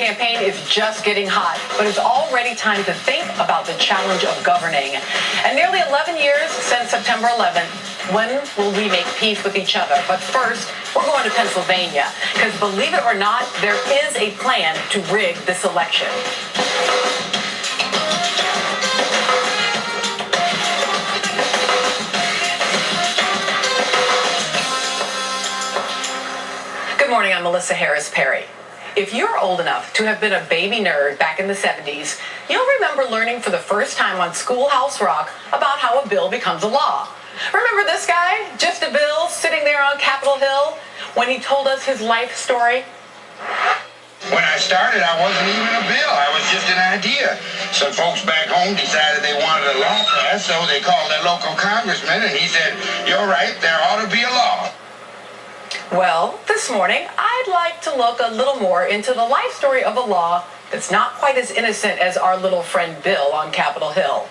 campaign is just getting hot, but it's already time to think about the challenge of governing. And nearly 11 years since September 11th, when will we make peace with each other? But first, we're going to Pennsylvania, because believe it or not, there is a plan to rig this election. Good morning, I'm Melissa Harris Perry. If you're old enough to have been a baby nerd back in the 70s, you'll remember learning for the first time on Schoolhouse Rock about how a bill becomes a law. Remember this guy, just a bill, sitting there on Capitol Hill when he told us his life story? When I started, I wasn't even a bill. I was just an idea. Some folks back home decided they wanted a law passed, so they called their local congressman, and he said, "You're right, there ought to be a law." Well, this morning, I'd like to look a little more into the life story of a law that's not quite as innocent as our little friend Bill on Capitol Hill.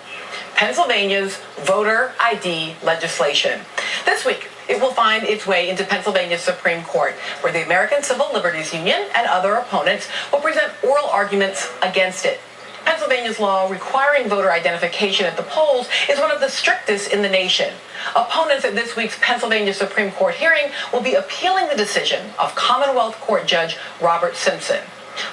Pennsylvania's voter ID legislation. This week, it will find its way into Pennsylvania's Supreme Court, where the American Civil Liberties Union and other opponents will present oral arguments against it. Pennsylvania's law requiring voter identification at the polls is one of the strictest in the nation. Opponents at this week's Pennsylvania Supreme Court hearing will be appealing the decision of Commonwealth Court Judge Robert Simpson.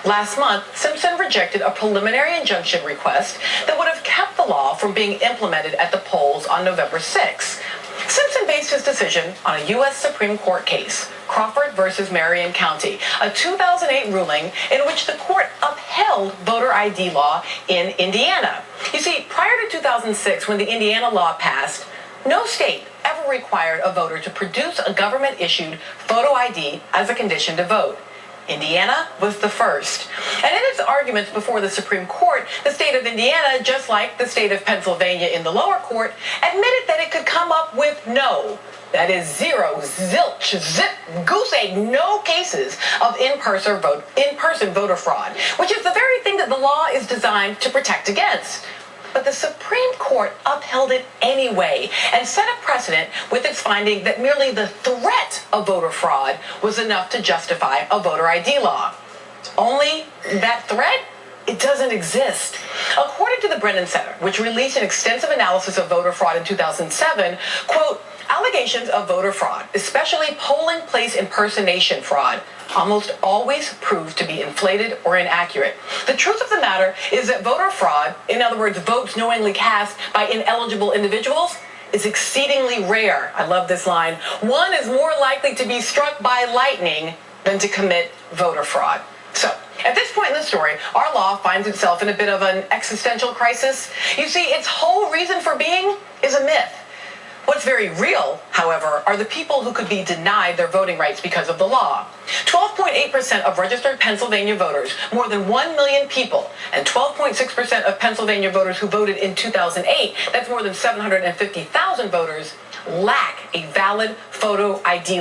Last month, Simpson rejected a preliminary injunction request that would have kept the law from being implemented at the polls on November 6. Simpson based his decision on a U.S. Supreme Court case, Crawford versus Marion County, a 2008 ruling in which the court upheld voter ID law in Indiana. You see, prior to 2006, when the Indiana law passed, no state ever required a voter to produce a government-issued photo ID as a condition to vote. Indiana was the first. And in its arguments before the Supreme Court, the state of Indiana, just like the state of Pennsylvania in the lower court, admitted that it could come up with no, that is zero, zilch, zip, goose egg, no cases of in-person voter fraud, which is the very thing that the law is designed to protect against. But the Supreme Court upheld it anyway and set a precedent with its finding that merely the threat of voter fraud was enough to justify a voter ID law. Only that threat? It doesn't exist. According to the Brennan Center, which released an extensive analysis of voter fraud in 2007, quote, allegations of voter fraud, especially polling place impersonation fraud, almost always prove to be inflated or inaccurate. The truth of the matter is that voter fraud, in other words, votes knowingly cast by ineligible individuals, is exceedingly rare. I love this line. One is more likely to be struck by lightning than to commit voter fraud. So, at this point in the story, our law finds itself in a bit of an existential crisis. You see, its whole reason for being is a myth. What's very real, however, are the people who could be denied their voting rights because of the law. 12.8% of registered Pennsylvania voters, more than 1 million people, and 12.6% of Pennsylvania voters who voted in 2008, that's more than 750,000 voters, lack a valid photo ID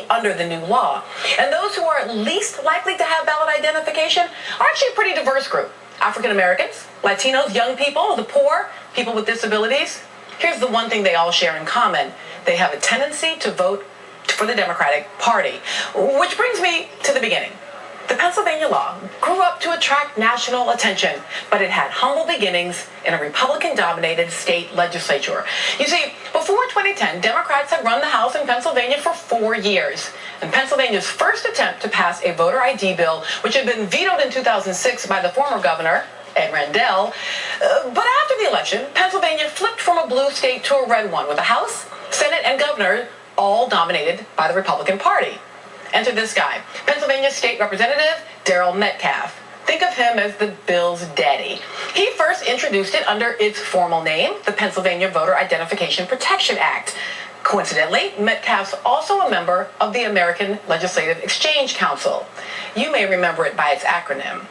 under the new law. And those who are least likely to have valid identification are actually a pretty diverse group. African Americans, Latinos, young people, the poor, people with disabilities. Here's the one thing they all share in common. They have a tendency to vote for the Democratic Party. Which brings me to the beginning. The Pennsylvania law grew up to attract national attention, but it had humble beginnings in a Republican-dominated state legislature. You see, before 2010, Democrats had run the House in Pennsylvania for 4 years. And Pennsylvania's first attempt to pass a voter ID bill, which had been vetoed in 2006 by the former governor, Ed Rendell. But after the election, Pennsylvania flipped from a blue state to a red one, with the House, Senate, and governor all dominated by the Republican Party. Enter this guy, Pennsylvania State Representative Darrell Metcalfe. Think of him as the bill's daddy. He first introduced it under its formal name, the Pennsylvania Voter Identification Protection Act. Coincidentally, Metcalfe's also a member of the American Legislative Exchange Council. You may remember it by its acronym,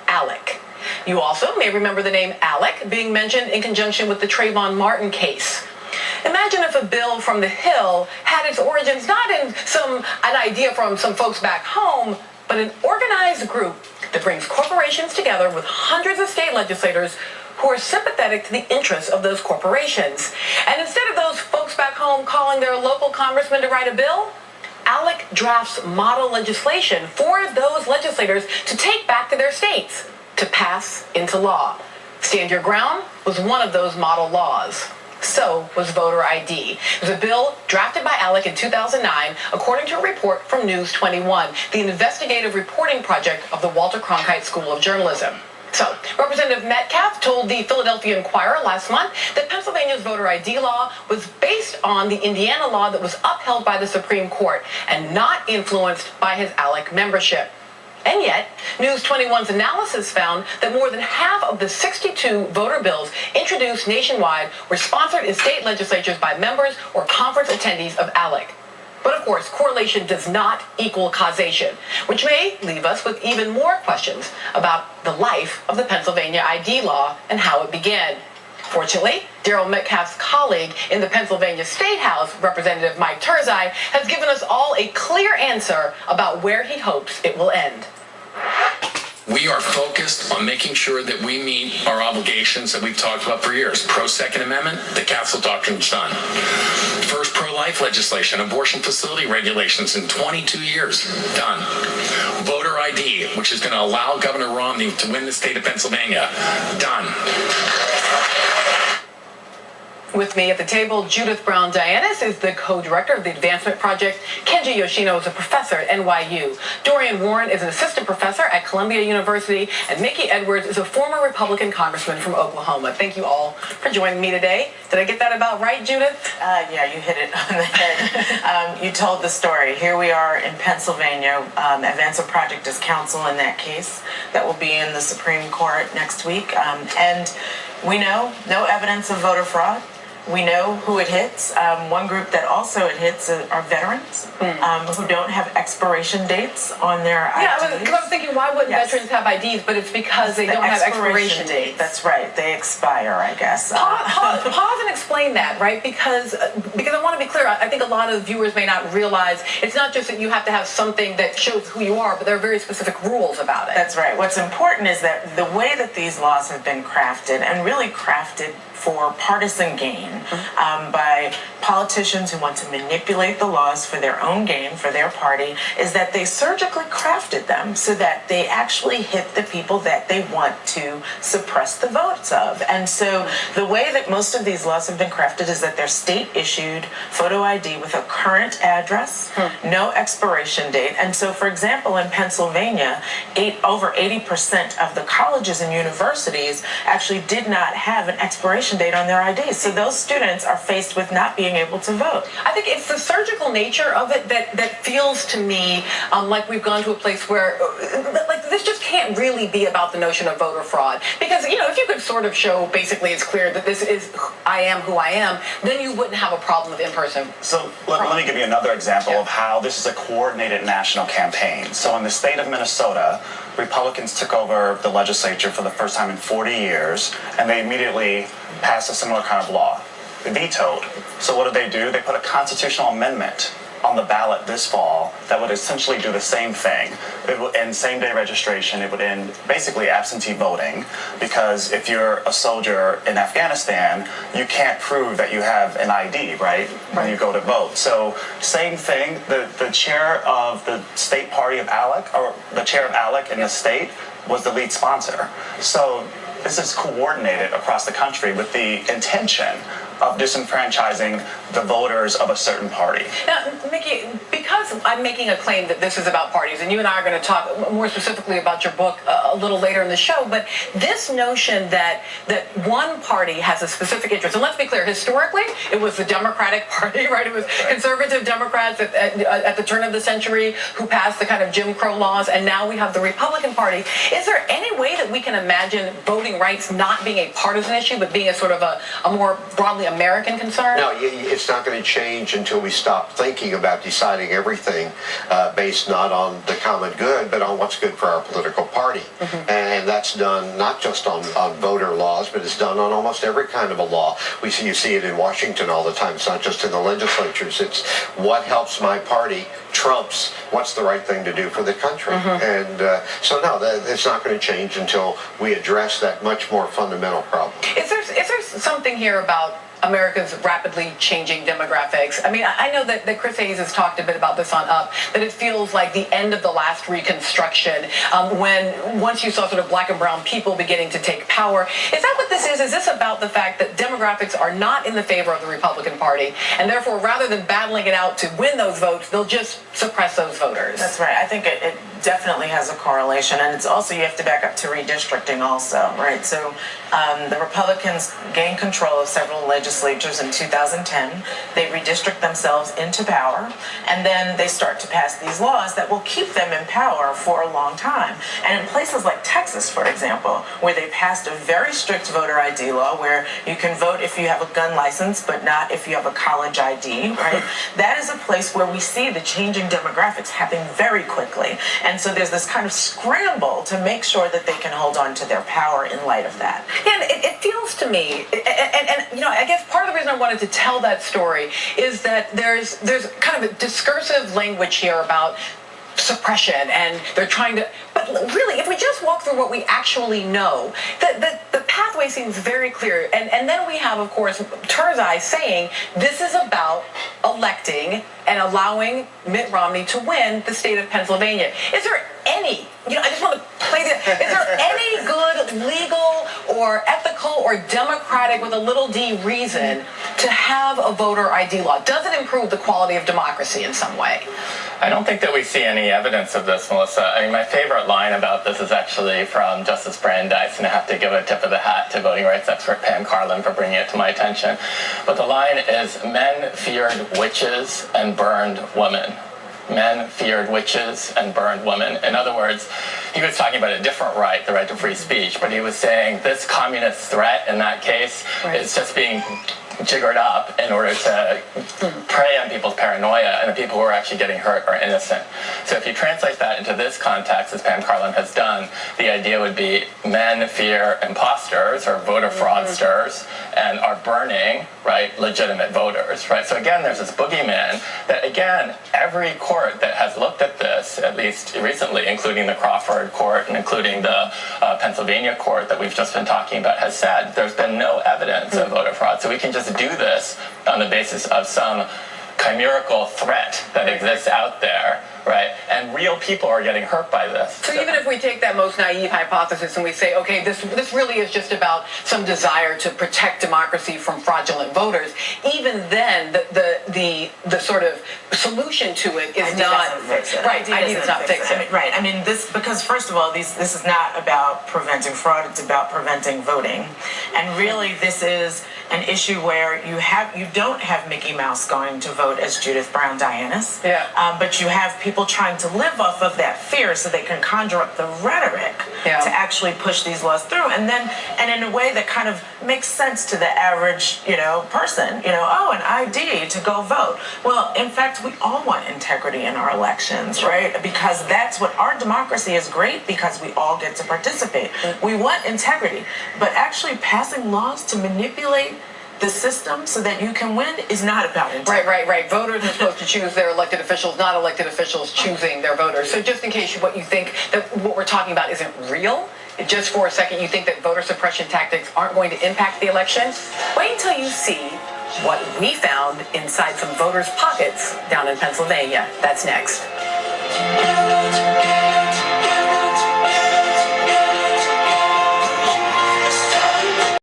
ALEC. You also may remember the name ALEC being mentioned in conjunction with the Trayvon Martin case. Imagine if a bill from the Hill had its origins not in an idea from some folks back home, but an organized group that brings corporations together with hundreds of state legislators who are sympathetic to the interests of those corporations. And instead of those folks back home calling their local congressman to write a bill, ALEC drafts model legislation for those legislators to take back to their states to pass into law. Stand Your Ground was one of those model laws. So was voter ID. It was a bill drafted by ALEC in 2009, according to a report from News 21, the investigative reporting project of the Walter Cronkite School of Journalism. So, Representative Metcalf told the Philadelphia Inquirer last month that Pennsylvania's voter ID law was based on the Indiana law that was upheld by the Supreme Court and not influenced by his ALEC membership. And yet, News 21's analysis found that more than half of the 62 voter bills introduced nationwide were sponsored in state legislatures by members or conference attendees of ALEC. But of course, correlation does not equal causation, which may leave us with even more questions about the life of the Pennsylvania ID law and how it began. Fortunately, Darrell Metcalf's colleague in the Pennsylvania State House, Representative Mike Turzai, has given us all a clear answer about where he hopes it will end. We are focused on making sure that we meet our obligations that we've talked about for years. Pro-Second Amendment, the Castle Doctrine's done. First pro-life legislation, abortion facility regulations in 22 years, done. Voter ID, which is going to allow Governor Romney to win the state of Pennsylvania, done. With me at the table, Judith Brown-Dianis is the co-director of the Advancement Project. Kenji Yoshino is a professor at NYU. Dorian Warren is an assistant professor at Columbia University. And Mickey Edwards is a former Republican congressman from Oklahoma. Thank you all for joining me today. Did I get that about right, Judith? Yeah, you hit it on the head. You told the story. Here we are in Pennsylvania. Advancement Project is counsel in that case that will be in the Supreme Court next week. And we know no evidence of voter fraud. We know who it hits. One group that also it hits are veterans who don't have expiration dates on their IDs. Yeah, because I was thinking, why wouldn't veterans have IDs? But it's because they don't have expiration dates. That's right. They expire, I guess. Pause and explain that, right? Because I want to be clear. I think a lot of viewers may not realize it's not just that you have to have something that shows who you are, but there are very specific rules about it. That's right. What's important is that the way that these laws have been crafted, and really crafted for partisan gain by politicians who want to manipulate the laws for their own gain, for their party, is that they surgically crafted them so that they actually hit the people that they want to suppress the votes of. And so the way that most of these laws have been crafted is that they're state-issued photo ID with a current address, no expiration date. And so, for example, in Pennsylvania, over 80% of the colleges and universities actually did not have an expiration date on their IDs. So those students are faced with not being able to vote. I think it's the surgical nature of it that feels to me like we've gone to a place where like this just can't really be about the notion of voter fraud. Because, you know, if you could sort of show basically it's clear that this is I am who I am, then you wouldn't have a problem with in-person. So let me give you another example of how this is a coordinated national campaign. So in the state of Minnesota, Republicans took over the legislature for the first time in 40 years, and they immediately passed a similar kind of law, vetoed. So what did? They put a constitutional amendment on the ballot this fall that would essentially do the same thing. It would end same-day registration. It would end basically absentee voting, because if you're a soldier in Afghanistan, you can't prove that you have an ID, right, when you go to vote. So same thing, the chair of the state party of ALEC, or the chair of ALEC in the state, was the lead sponsor. So this is coordinated across the country with the intention of disenfranchising the voters of a certain party. Now, Mickey, because I'm making a claim that this is about parties, and you and I are going to talk more specifically about your book a little later in the show, but this notion that one party has a specific interest, and let's be clear, historically, it was the Democratic Party, right? It was conservative Democrats at the turn of the century who passed the kind of Jim Crow laws, and now we have the Republican Party. Is there any way that we can imagine voting rights not being a partisan issue, but being a sort of a more broadly American concern? No, it's not going to change until we stop thinking about deciding everything based not on the common good, but on what's good for our political party. And that's done not just on voter laws, but it's done on almost every kind of a law. You see it in Washington all the time. It's not just in the legislatures. It's what helps my party trumps what's the right thing to do for the country. And so no, it's not going to change until we address that much more fundamental problem. Is there there something here about America's rapidly changing demographics? I mean, I know that Chris Hayes has talked a bit about this on Up, that it feels like the end of the last Reconstruction, when once you saw sort of black and brown people beginning to take power. Is that what this is? Is this about the fact that demographics are not in the favor of the Republican Party, and therefore, rather than battling it out to win those votes, they'll just suppress those voters? That's right. I think it definitely has a correlation, and it's also, you have to back up to redistricting also, right? So the Republicans gained control of several legislatures in 2010. They redistrict themselves into power, and then they start to pass these laws that will keep them in power for a long time. And in places like Texas, for example, where they passed a very strict voter ID law, where you can vote if you have a gun license, but not if you have a college ID, right? That is a place where we see the changing demographics happening very quickly. And so there's this kind of scramble to make sure that they can hold on to their power in light of that. Yeah, and it feels to me, and you know, I guess part of the reason I wanted to tell that story is that there's kind of a discursive language here about suppression, and they're trying to, but really, if we just walk through what we actually know, the pathway seems very clear. And then we have, of course, Turzai saying this is about electing and allowing Mitt Romney to win the state of Pennsylvania. Is there any, you know, I just want to play this, is there any good legal or ethical or democratic with a little d reason to have a voter ID law? Does it improve the quality of democracy in some way? I don't think that we see any evidence of this, Melissa. I mean, my favorite line about this is actually from Justice Brandeis, and I have to give a tip of the hat to voting rights expert Pam Carlin for bringing it to my attention. But the line is, men feared witches and burned women. Men feared witches and burned women. In other words, he was talking about a different right, the right to free speech, but he was saying this communist threat in that case is just being jiggered up in order to prey on people's paranoia, and the people who are actually getting hurt are innocent. So if you translate that into this context, as Pam Carlin has done, the idea would be men fear imposters or voter fraudsters and are burning, right, legitimate voters, right? So again, there's this boogeyman that, again, every court that has looked at this, at least recently, including the Crawford court and including the Pennsylvania court that we've just been talking about, has said there's been no evidence of voter fraud. So we can just do this on the basis of some chimerical threat that exists out there, right? And real people are getting hurt by this. So even if we take that most naive hypothesis and we say, okay, this really is just about some desire to protect democracy from fraudulent voters, even then the sort of solution to it is not right. ID does not fix it. Right. I mean, this, because first of all, this is not about preventing fraud. It's about preventing voting, and really, this is an issue where you don't have Mickey Mouse going to vote as Judith Brown Dianis, but you have people trying to live off of that fear so they can conjure up the rhetoric to actually push these laws through, and in a way that kind of makes sense to the average, person, oh, an ID to go vote. Well, in fact, we all want integrity in our elections, right? Because that's what our democracy is great, because we all get to participate. We want integrity, but actually passing laws to manipulate the system so that you can win is not about integrity. Right. Voters are supposed to choose their elected officials, not elected officials choosing their voters. So just in case what you think that what we're talking about isn't real, just for a second you think that voter suppression tactics aren't going to impact the election, wait until you see what we found inside some voters' pockets down in Pennsylvania. That's next.